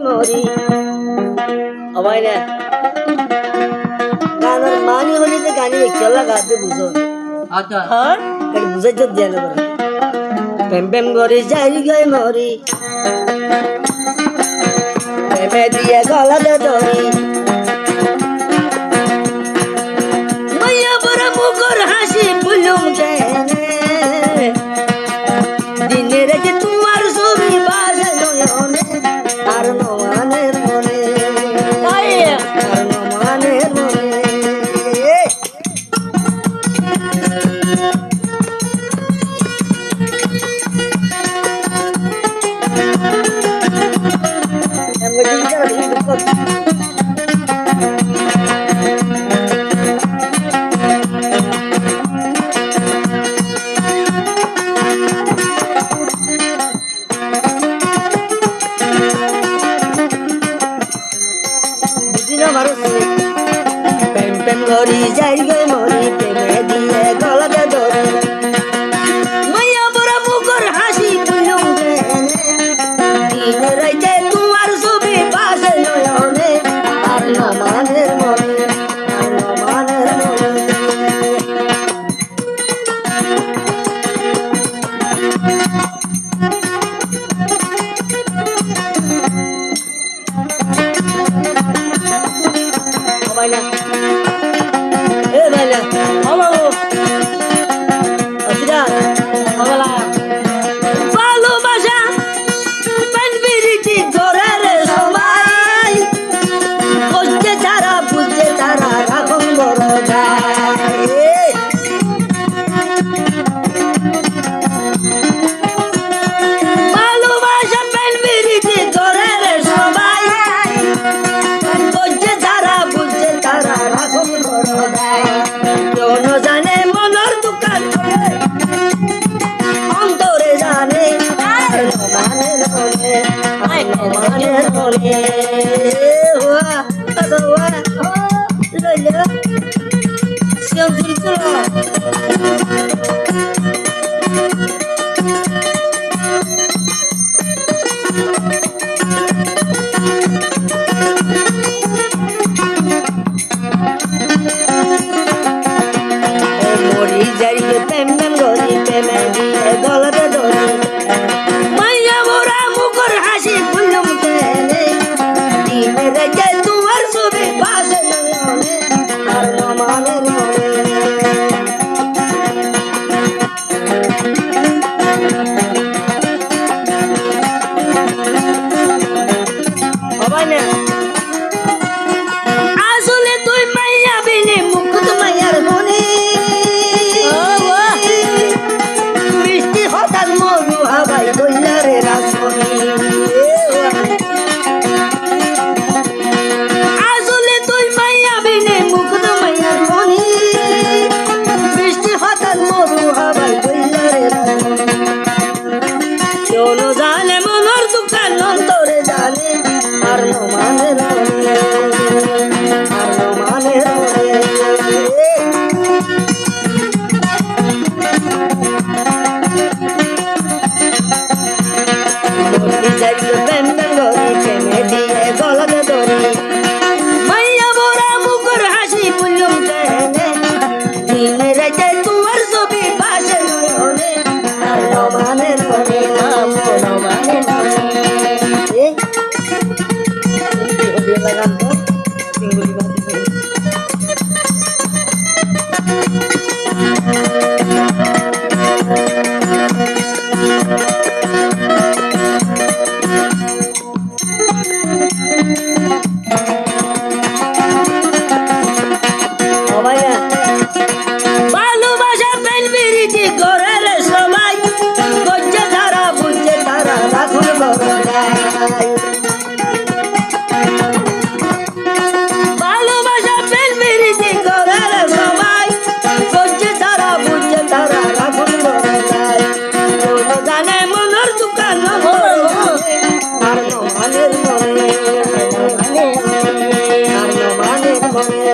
মরি সবাই না গানের মানি হলি যে গানি খেলা গাতে বুঝো আচ্ছা হ্যাঁ এটা বুঝাই তো দেন প্রেম প্রেম করে যাই গই মরি প্রেমে দিয়ে গলাতে ধরি মাইয়া বড় মুখর হাসি ফুলুম কেনে দিনে রেখে তোমার ছবি বাজে নয়নে আর নমানের মনে আর নমানের মনে প্রেম প্রেম করি যাই গই মরি প্রেমে দিয়ে গলাতে ধরি মাইয়া বড় মুখর হাসি ফুলুম কেনে দিনে রাইতে তোমার ছবি বাজে নয়নে আর নমানের মনে আর নমানের মনে Baila. Baila. Vamos. Asira. Baila. ভালোবাসা পানবিরিতি ধরের সবাই বুঝতে তারা রাখুন বড় যায় ভালোবাসা পানবিরিতি ধরের সবাই বুঝতে তারা রাখুন বড় যায় কেন জানে মনের দোকান অন্তরে জানে মানের মনে মানের মনে ওয়া ওয়া লইলা সিয়ন তুলকুলা মরি যাই প্রেম প্রেম গরি প্রেমে দিয়ে গলাতে ধরি মাইয়া মোরা মুখর হাসি ফুলুম কেনে দিনে রেখে তোমার ছবি বাজে নয়নে আর নমানের মনে সবাই না আসলে তুই মাইয়া বিনে মুকুট মাইয়ার মনে বৃষ্টি হঠাৎ মরু হাবাই বইলারে রাসমণি আসলে তুই মাইয়া বিনে মুকুট মাইয়ার মনে বৃষ্টি হঠাৎ মরু হাবাই বইলারে রাসমণি কেন জানে মনের দোকান অন্তরে জানে আর নমানের মনে আর নমানের মনে প্রেম প্রেম গরি প্রেমে দিয়ে গলাতে ধরি মাইয়া বড় মুখর হাসি ফুলুম কেনে দিনে রাইতে তোমার ছবি বাজে নয়নে আর নমানের মনে নমানের মনে লাগান তো সিঙ্গুলি বাজে ভালোবাসা প্রেম বিরিতি ঘরের সবাই বুঝতে তারা রাখুন বড় যায় ভালোবাসা প্রেম বিরিতি ঘরের সবাই বুঝতে তারা রাখুন বড় যায় জানে মনের দোকান আর নমানের মনে আর নমানের মনে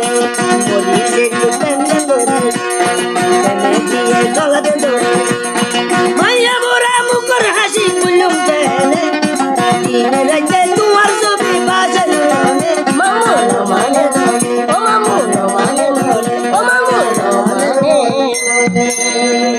বলি যে প্রেম করি প্রেমে দিয়ে গলাতে ধরি মাইয়া বড় মুখর হাসি ফুলুম কেনে দিনে রাইতে তোমার ছবি মনে